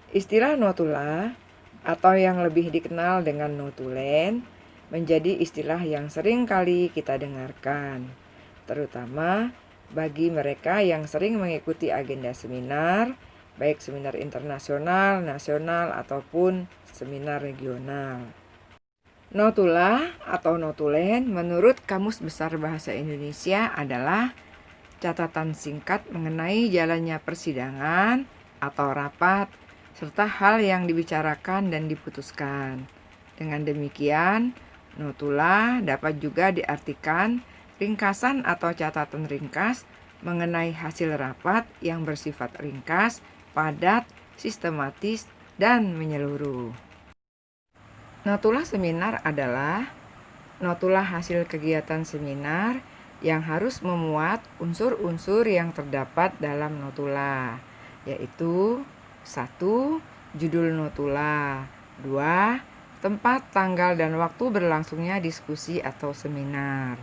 Istilah notula atau yang lebih dikenal dengan notulen menjadi istilah yang sering kali kita dengarkan, terutama bagi mereka yang sering mengikuti agenda seminar, baik seminar internasional, nasional, ataupun seminar regional. Notula atau notulen menurut Kamus Besar Bahasa Indonesia adalah catatan singkat mengenai jalannya persidangan atau rapat, serta hal yang dibicarakan dan diputuskan. Dengan demikian, notula dapat juga diartikan ringkasan atau catatan ringkas mengenai hasil rapat yang bersifat ringkas, padat, sistematis, dan menyeluruh. Notula seminar adalah notula hasil kegiatan seminar yang harus memuat unsur-unsur yang terdapat dalam notula, yaitu 1. Judul notula, 2. Tempat, tanggal, dan waktu berlangsungnya diskusi atau seminar,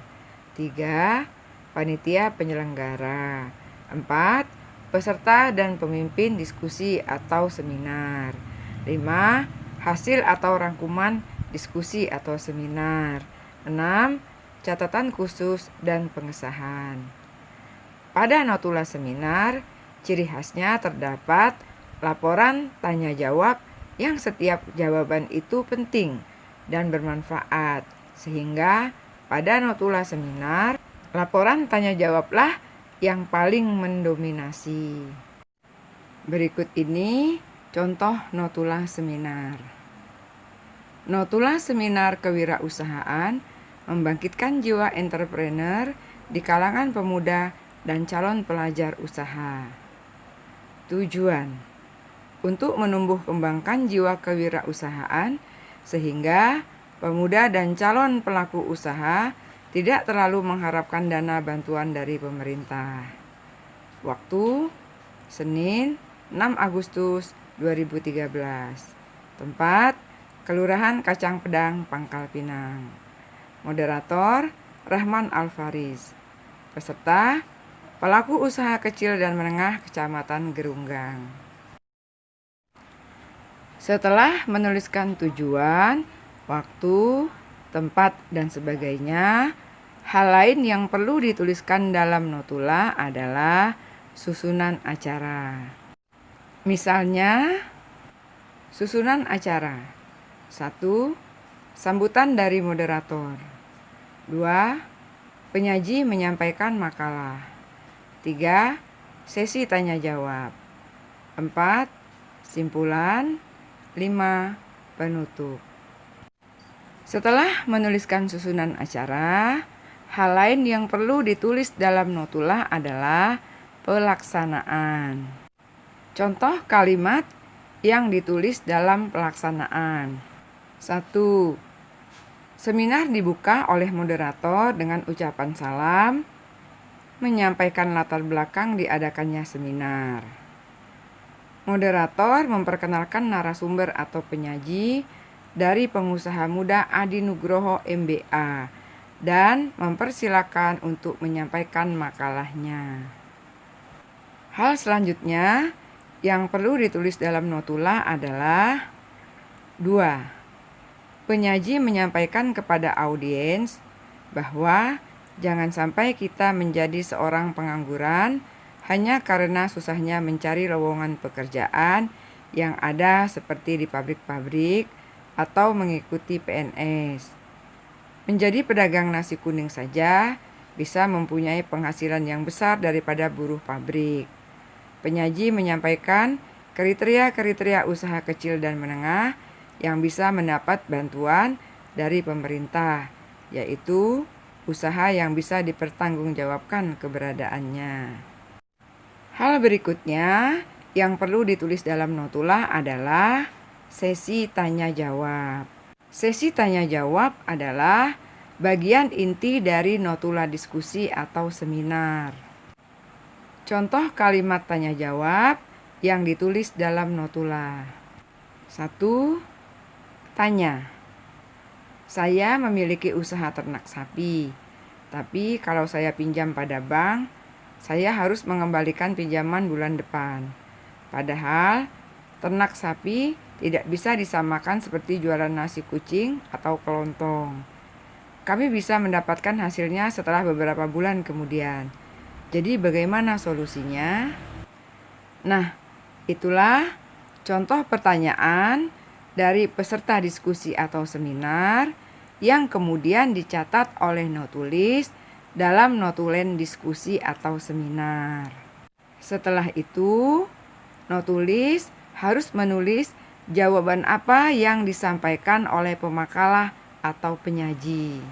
3. Panitia penyelenggara, 4. Peserta dan pemimpin diskusi atau seminar, 5. Hasil atau rangkuman diskusi atau seminar, 6. Catatan khusus dan pengesahan. Pada notula seminar, ciri khasnya terdapat laporan tanya jawab yang setiap jawaban itu penting dan bermanfaat, sehingga pada notula seminar, laporan tanya jawablah yang paling mendominasi. Berikut ini contoh notula seminar. Notula seminar kewirausahaan membangkitkan jiwa entrepreneur di kalangan pemuda dan calon pelajar usaha. Tujuan: untuk menumbuh kembangkan jiwa kewirausahaan sehingga pemuda dan calon pelaku usaha tidak terlalu mengharapkan dana bantuan dari pemerintah. Waktu: Senin, 6 Agustus 2013. Tempat: Kelurahan Kacang Pedang, Pangkal Pinang. Moderator: Rahman Alfaris. Peserta: pelaku usaha kecil dan menengah Kecamatan Gerunggang. Setelah menuliskan tujuan, waktu, tempat, dan sebagainya, hal lain yang perlu dituliskan dalam notula adalah susunan acara. Misalnya, susunan acara: 1. Sambutan dari moderator, 2. Penyaji menyampaikan makalah, 3. Sesi tanya jawab, 4. Simpulan, 5. Penutup. Setelah menuliskan susunan acara, hal lain yang perlu ditulis dalam notula adalah pelaksanaan. Contoh kalimat yang ditulis dalam pelaksanaan: 1. Seminar dibuka oleh moderator dengan ucapan salam, menyampaikan latar belakang diadakannya seminar. Moderator memperkenalkan narasumber atau penyaji dari pengusaha muda Adi Nugroho MBA dan mempersilakan untuk menyampaikan makalahnya. Hal selanjutnya yang perlu ditulis dalam notula adalah 2. Penyaji menyampaikan kepada audiens bahwa jangan sampai kita menjadi seorang pengangguran hanya karena susahnya mencari lowongan pekerjaan yang ada seperti di pabrik-pabrik atau mengikuti PNS. Menjadi pedagang nasi kuning saja bisa mempunyai penghasilan yang besar daripada buruh pabrik. Penyaji menyampaikan kriteria-kriteria usaha kecil dan menengah yang bisa mendapat bantuan dari pemerintah, yaitu usaha yang bisa dipertanggungjawabkan keberadaannya. Hal berikutnya yang perlu ditulis dalam notula adalah sesi tanya jawab. Sesi tanya jawab adalah bagian inti dari notula diskusi atau seminar. Contoh kalimat tanya jawab yang ditulis dalam notula: 1. Tanya: saya memiliki usaha ternak sapi, tapi kalau saya pinjam pada bank, saya harus mengembalikan pinjaman bulan depan. Padahal ternak sapi tidak bisa disamakan seperti jualan nasi kucing atau kelontong. Kami bisa mendapatkan hasilnya setelah beberapa bulan kemudian. Jadi bagaimana solusinya? Nah, itulah contoh pertanyaan dari peserta diskusi atau seminar yang kemudian dicatat oleh notulis dalam notulen diskusi atau seminar. Setelah itu, notulis harus menulis jawaban apa yang disampaikan oleh pemakalah atau penyaji.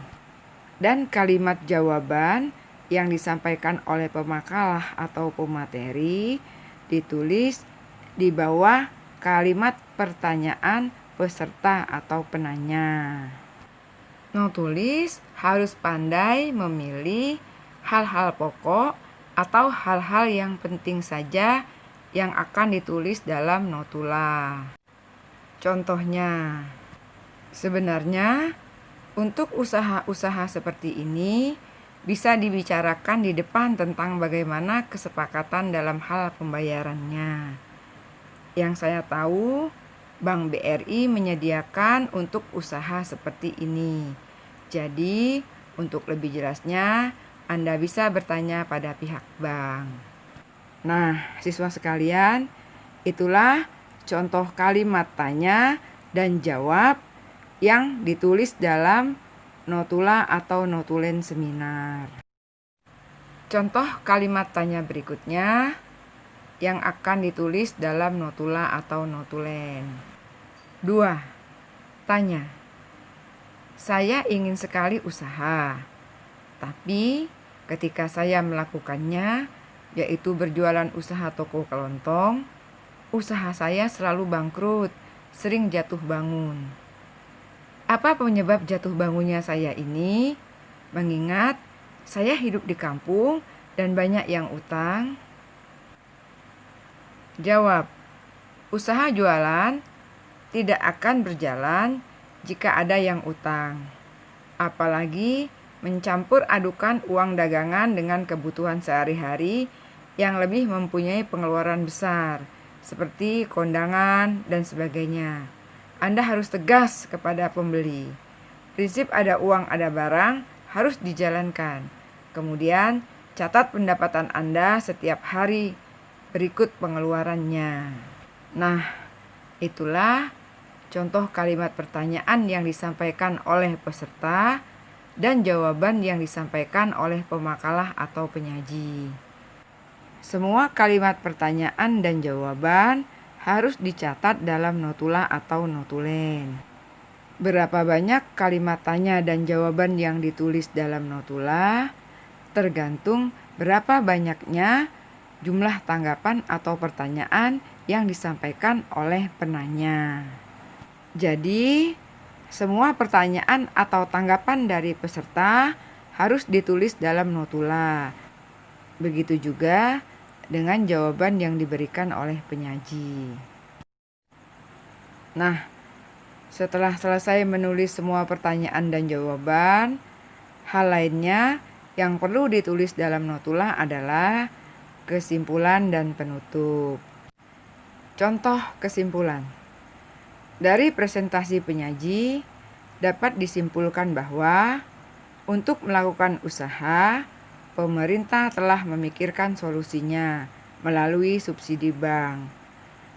Dan kalimat jawaban yang disampaikan oleh pemakalah atau pemateri ditulis di bawah kalimat pertanyaan peserta atau penanya. Notulis harus pandai memilih hal-hal pokok atau hal-hal yang penting saja yang akan ditulis dalam notula. Contohnya, sebenarnya untuk usaha-usaha seperti ini bisa dibicarakan di depan tentang bagaimana kesepakatan dalam hal pembayarannya. Yang saya tahu, Bank BRI menyediakan untuk usaha seperti ini. Jadi, untuk lebih jelasnya, Anda bisa bertanya pada pihak bank. Nah, siswa sekalian, itulah contoh kalimat tanya dan jawab yang ditulis dalam notula atau notulen seminar. Contoh kalimat tanya berikutnya yang akan ditulis dalam notula atau notulen. 2. Tanya. Saya ingin sekali usaha, tapi ketika saya melakukannya, yaitu berjualan usaha toko kelontong, usaha saya selalu bangkrut, sering jatuh bangun. Apa penyebab jatuh bangunnya saya ini? Mengingat saya hidup di kampung dan banyak yang utang. Jawab, usaha jualan tidak akan berjalan jika ada yang utang. Apalagi mencampur adukan uang dagangan dengan kebutuhan sehari-hari yang lebih mempunyai pengeluaran besar, seperti kondangan dan sebagainya. Anda harus tegas kepada pembeli. Prinsip ada uang ada barang harus dijalankan. Kemudian, catat pendapatan Anda setiap hari berikut pengeluarannya. Nah, itulah contoh kalimat pertanyaan yang disampaikan oleh peserta dan jawaban yang disampaikan oleh pemakalah atau penyaji. Semua kalimat pertanyaan dan jawaban harus dicatat dalam notula atau notulen. Berapa banyak kalimat tanya dan jawaban yang ditulis dalam notula tergantung berapa banyaknya jumlah tanggapan atau pertanyaan yang disampaikan oleh penanya. Jadi, semua pertanyaan atau tanggapan dari peserta harus ditulis dalam notula. Begitu juga dengan jawaban yang diberikan oleh penyaji. Nah, setelah selesai menulis semua pertanyaan dan jawaban, hal lainnya yang perlu ditulis dalam notula adalah kesimpulan dan penutup. Contoh kesimpulan. Dari presentasi penyaji dapat disimpulkan bahwa untuk melakukan usaha, pemerintah telah memikirkan solusinya melalui subsidi bank.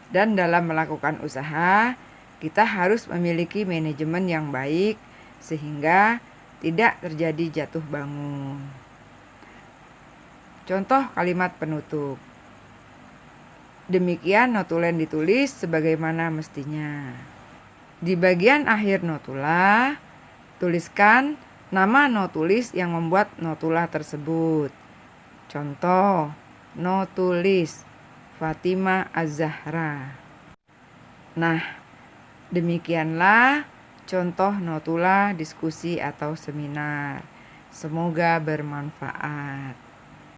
Dan dalam melakukan usaha, kita harus memiliki manajemen yang baik sehingga tidak terjadi jatuh bangun. Contoh kalimat penutup. Demikian notulen ditulis sebagaimana mestinya. Di bagian akhir notula, tuliskan nama notulis yang membuat notula tersebut. Contoh, notulis Fatimah Az-Zahra. Nah, demikianlah contoh notula diskusi atau seminar. Semoga bermanfaat.